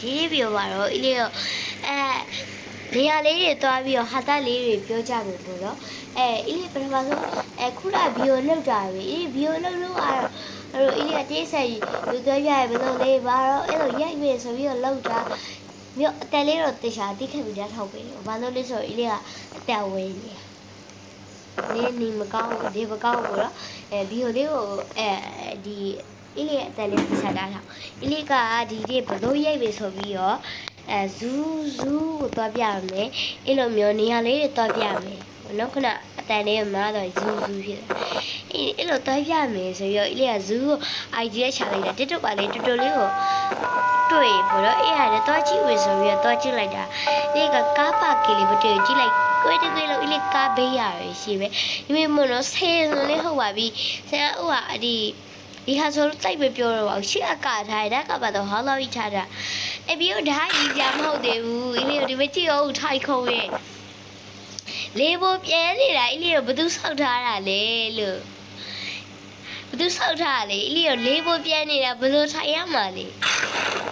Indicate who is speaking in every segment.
Speaker 1: ဒီဗီဒီယိုမှာတော့အီလေးရောနေရာလေးတွေတွားပြီးတော့ဟာတာလေးတွေပြောကြမယ်ပေါ့နော်အီလေးပထမဆုံးခုနဗီဒီယိုလောက်တာပဲဗီဒီယိုလောက်လို့အဲ့တော့အီလေးကတေးဆက်လူတွဲပြရဘယ်လိုလေးပါတော့အဲ့လိုရိုက်ပြီဆိုပြီးတော့လောက်တာမြို့အတက်လေးတော့တေချာတိခက်ပြီးတော့ထောက်ပေးဘာလို့လဲဆိုတော့အီလေးကအတက်ဝင်းနေမကောင်းဘူးဒီမကောင်းဘူးတော့ဗီဒီယိုလေးကိုဒီအီလေးအတက်လေးဆက်တာထောက်အီလေးကဒီဘလို့ရိုက်ပြီဆိုပြီးတော့ဇူးကိုတွားပြရမယ်အဲ့လိုမျိုးနေရာလေးတွေတွားပြရမယ်နော်ခုနအတန်လေးမှာတော့ဇူးဖြစ်တယ်အဲ့လိုတွားပြမယ်ဆိုပြီးတော့အီလေးကဇူးကို idea ချလိုက်တာ TikTok ကလေးတူတူလေးကိုတွေ့ပေါ့နော်အဲ့ဟာလည်းတွားကြည့်ဝေဆိုပြီးတော့တွားကြည့်လိုက်တာဒီကကားပါကလေးမတွေ့ကြည့်လိုက်ကွေးတကွေးလို့အီလေးကားဘေးရရရှိပဲဒီမေမနော်ဆယ်ဆိုလေးဟုတ်ပါပြီဆရာဥဟာဒီဟာဆိုတိုက်ပဲပြောတော့ပါရှေ့အကထားတယ်ကပါတော့ဟောလောက်ကြီးထားတာပြီးတော့ဒါကြီးကြမဟုတ်သေးဘူးအီလေးတို့ဒီမကြည့်အောင်ထိုက်ခုံးရဲ့လေးဖို့ပြဲနေတာအီလေးတို့ဘသူဆောက်ထားတာလဲလို့ဘသူဆောက်ထားတာလဲအီလေးတို့လေးဖို့ပြဲနေတာဘယ်လိုထိုင်ရမှာလဲ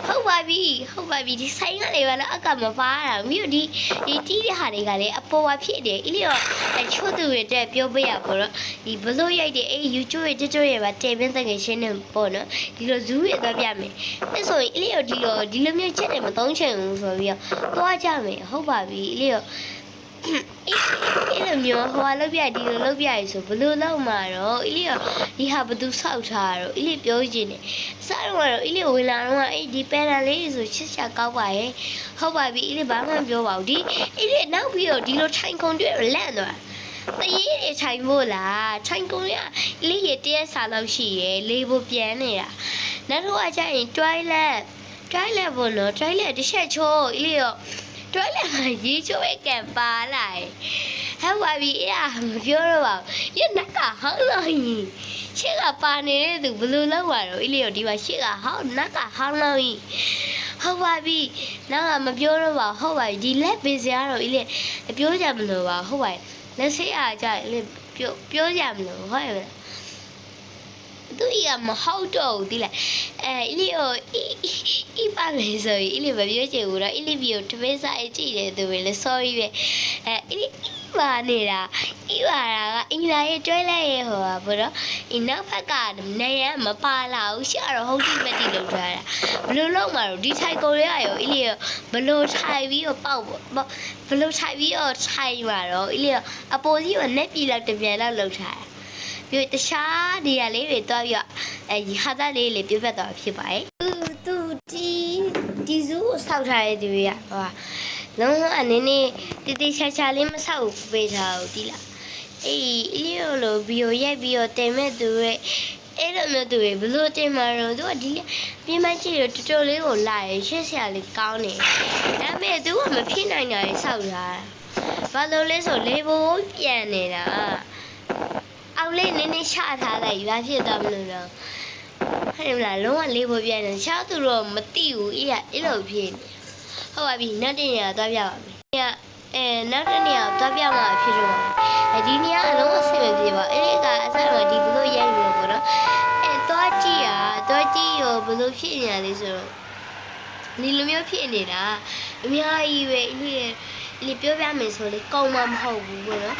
Speaker 1: ဟုတ်ပါပြီဒီဆိုင်ကလေးကလည်းအကမပါတာမြို့ဒီတီးတဲ့ဟာတွေကလည်းအပေါ်ဝဖြစ်တယ်အီလေးတို့ချို့သူတွေတက်ပြောပြရပေါ့နော်ဒီဘလို့ရိုက်တယ်YouTube ရဲ့ TikTok ရဲ့ပါတင်ပင်းတငယ်ရှင်းနေပေါ့နော်ဒီလိုဇူးရတော့ပြမယ်အဲ့ဆိုရင်အီလေးတို့ဒီလိုမျိုးချက်တယ်မသုံးချင်ဘူးဆိုပြီးတော့သွားကြမယ်ဟုတ်ပါပြီအီလေးတို့အဲ့လိုမျိုးဟိုကလောက်ပြဒီလိုလောက်ပြရဆိုဘလို့လောက်မှာတော့အီလေးကဒီဟာဘသူဆောက်ထားတော့အီလေးပြောချင်တယ်စားတော့အီလေးဝင်လာတော့ဒီပန်နလေးဆိုချစ်ချကောက်ပါရဲ့ဟုတ်ပါပြီအီလေးဘာမှမပြောပါဘူးဒီအီလေးနောက်ပြီးတော့ဒီလိုထိုင်ခုံတွေ့လန့်သွားတရေတွေထိုင်ဖို့လားထိုင်ခုံရအီလေးရတရက်စာလောက်ရှိရဲ့လေးဖို့ပြန်နေတာနောက်တော့အကြရင် toilet ဘောနော် toilet တစ်ချက်ချိုးအီလေးရောတွဲလည်းရေချိုးကံပါလိုက်ဟဲ့ပါပြီအဲ့မပြောတော့ပါဘူးရနက်ကဟောင်းလို့ရှေ့ကပါနေတဲ့သူဘယ်လိုလုပ်ရတော့အီလေးတို့ဒီမှာရှေ့ကဟောင်းနက်ကဟောင်းလို့ဟုတ်ပါပြီနောက်ကမပြောတော့ပါဟုတ်ပါပြီဒီလက်ပေးစရာတော့အီလေးပြောကြမလို့ပါဟုတ်ပါလက်ဆေးအားကြအီလေးပြောကြမလို့ဟုတ်ရဲ့သူကမဟုတ်တော့ဘူးဒီလားအီလီကိုအီပါမယ်ဆိုရင်အီလီမပြောချင်ဘူးတော့အီလီဗီကိုတပည့်စားကြည့်တယ်သူပဲလေ sorry ပဲအီလီပါနေတာအီပါတာကအင်္ဂလာရဲ့တွဲလိုက်ရဲ့ဟိုပါဘောတော့အင်းနောက်ဘက်ကနေရမပါလာဘူးရှာတော့ဟုတ်တိမတိလောက်ထားတာဘလို့လောက်မှာတော့ဒီထိုင်ကိုရရောအီလီဘလို့ထိုင်ပြီးတော့ပေါက်ဘလို့ထိုင်ပြီးတော့ထိုင်မှာတော့အီလီအပေါ်ကြီးကနဲ့ပြည်လောက်တပြန်လောက်လောက်ထားတာပြီးတခြားနေရာလေးတွေတွားပြီးတော့ဟာသားလေးပြပြတ်သွားဖြစ်ပါတယ်သူဒီဇူးကိုဆောက်ထားတဲ့သူတွေကဟိုလုံးဝအနေနဲ့တိချာလေးမဆောက်ပေးထားဘူးဒီလားအီလိုလိုဗီဒီယိုရိုက်ပြီးတော့တင်မဲ့သူတွေအဲ့လိုမျိုးသူတွေဘလို့တင်မှာတော့သူကဒီပြင်မကြည့်တော့တော်တော်လေးကိုလာရရှက်ဆရာလေးကောင်းနေဒါပေမဲ့သူကမဖြစ်နိုင်တာလေဆောက်ထားဘာလို့လဲဆိုလေဘိုးပြန်နေတာအောက်လေးနည်းနည်းချထားလိုက်ရွာဖြစ်သွားမလို့တော့ဟဲ့မလားလုံးဝလေးဖို့ပြန်နေချောက်သူတော့မသိဘူးအဲ့လိုဖြစ်နေဟုတ်ပါပြီနောက်တစ်နေရာသွားပြပါမယ်နောက်တစ်နေရာသွားပြမှာဖြစ်တော့ဒီနေရာအလုံးအဆင်မပြေပါအဲ့ဒီကအဆက်မှာဒီဘလို့ရိုက်လို့ပေါ့နော်သွားကြည့်ရောဘလို့ဖြစ်နေရလဲဆိုတော့ဒီလိုမျိုးဖြစ်နေတာအများကြီးပဲလေပြောပြမယ်ဆိုလေကောင်းမှမဟုတ်ဘူးပေါ့နော်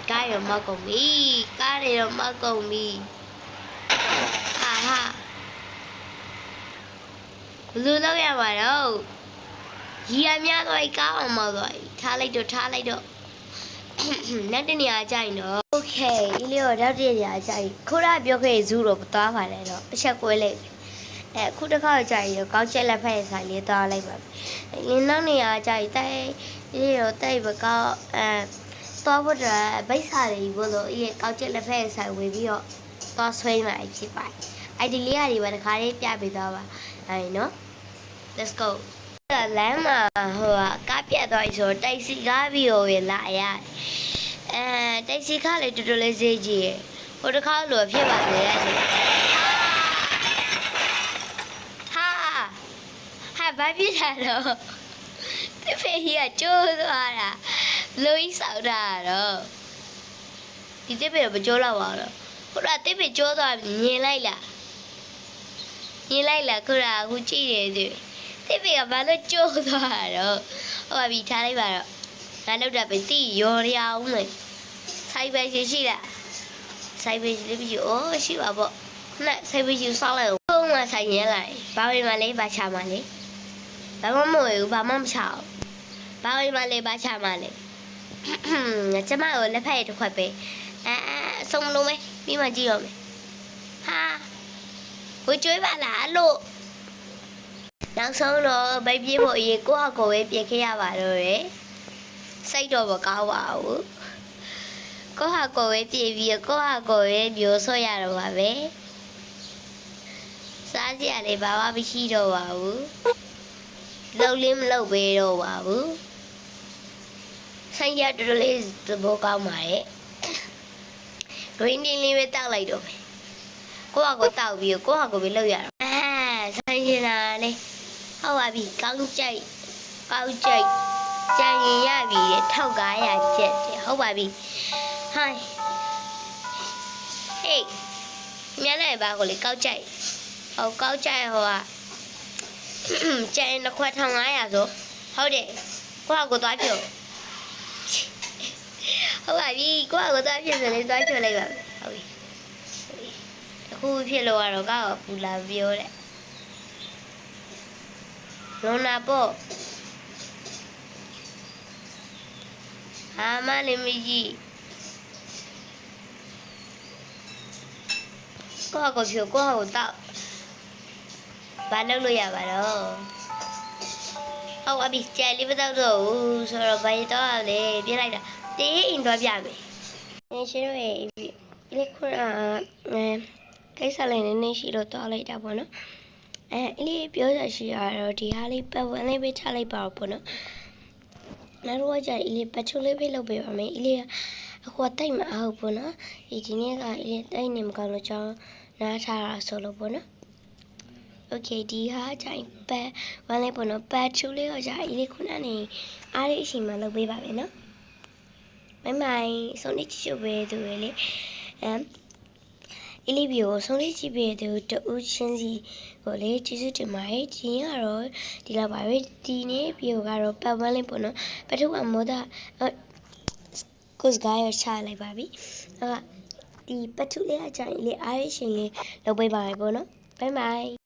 Speaker 1: ကားရောမကုန်ပြီကားတွေရောမကုန်ပြီဟာဘလို့လောက်ရပါတော့ရီရများတော့ကားအောင်မတော့ထားလိုက်တော့နောက်တနေရာကြိုင်တော့โอเคအီလီရောနောက်တနေရာကြိုင်ခိုးရပြောခဲ့ဇူးတော့သွားပါလေတော့တစ်ချက်ကွဲလိုက်ခုတစ်ခါကြိုင်ရောကောင်းချက်လက်ဖက်ဆိုင်လေးသွားလိုက်ပါပြီနောက်နေရာကြိုင်တိုက်အီလီရောတိုက်ပကောက်သွားဖို့တော့ဗိတ်စာတွေဘလို့အီကောက်ချက်လက်ဖက်ဆိုင်ဝင်ပြီးတော့သွားဆွဲမှာဖြစ်ပါတယ်အဲ့ဒီလေးတွေပါတခါလေးပြပေးသွားပါနော် let's go လမ်းမှာဟိုကားပြတ်သွားပြီဆိုတိုက်စီကားပြီးတော့လာရတယ်တိုက်စီကားလေးတော်တော်လေးဈေးကြီးရယ်ဟိုတစ်ခါလိုဖြစ်ပါလေဟာဘာဖြစ်တာတော့တဖေးကြီးကကျိုးသွားတာလူကြီးဆောက်တာတော့ဒီတဖေးတော့မကျိုးတော့ပါတော့ဟိုကတဖေးကျိုးသွားမြင်လိုက်လား nhìn lại là cô là cô chi để rồi thế bây giờ bà nó chua rồi bà bị thay đấy bà rồi là đâu đã phải tỉ vô đi ông này thay về chứ gì là thay về thì bây giờ xíu bà bộ lại thay về chứ sao lại không mà thay nhẹ lại bà ơi mà lấy bà chả mà lấy bà mong mồi bà mong chảo bà ơi mà lấy bà chả mà lấy chắc mà ở lấy phải được khỏi về xong luôn mấy mi mà gì rồi ha buổi chuối bà lá lộ đang xong rồi bây giờ mọi gì của họ cổ em kia bà rồi đấy xây rồi bà cao bảo có họ cổ em việc có họ cổ em biểu soi rồi bà bé sáng giờ này bà bị chi rồi bảo lâu liêm lâu về rồi bảo sáng giờ tôi lấy từ bộ cao mày rồi đi lên với tao lại rồi cô họ có tàu biểu cô họ có biết lâu giờ sáng giờ này họ bị căng chạy cao chạy chạy nhà bị thâu cái chết họ bị hai hey nhà này bà có lấy cao chạy họ cao chạy họ chạy nó khoe thằng ai rồi họ để cô họ có toán biểu họ bị cô họ có toán biểu rồi lấy toán biểu này bảo khu phía lò rồi có phụ làm biểu đấy nó nào bộ mà làm gì cô học có phiếu cô học tạo bà đâu lừa à bà đâu học à bị chạy đi với tao rồi sau đó bay to để biết lại là tí in vào bia mày nên chỉ nói cái cái sao này nên chỉ đồ to lại đã bọn nó cái biểu ra chỉ rồi thì hai lấy bao anh lấy biết lấy bao bọn nó rồi giờ cái bắt chước lấy lâu bề mà cái aku tay mà học bọn nó thì này cái tay niệm còn nó cho nó thà solo bọn nó ok đi ha chạy bé và lấy bọn nó bắt chước lấy ở chạy cái con này ai đấy chỉ mà lâu bề bảo nó mấy mai xong đi chiều về rồi lấy cái biểu xong đi chiều về rồi tự nhiên gì gọi lấy chỉ số điểm mấy thì nhớ rồi thì là bảo với thì nhé biểu rồi bao nhiêu lên bọn nó bắt đầu ăn món đó cô gái ở xa lại bà bị thì bắt chước lấy chạy lấy ai đấy chỉ lâu bề bảo bọn nó bye bye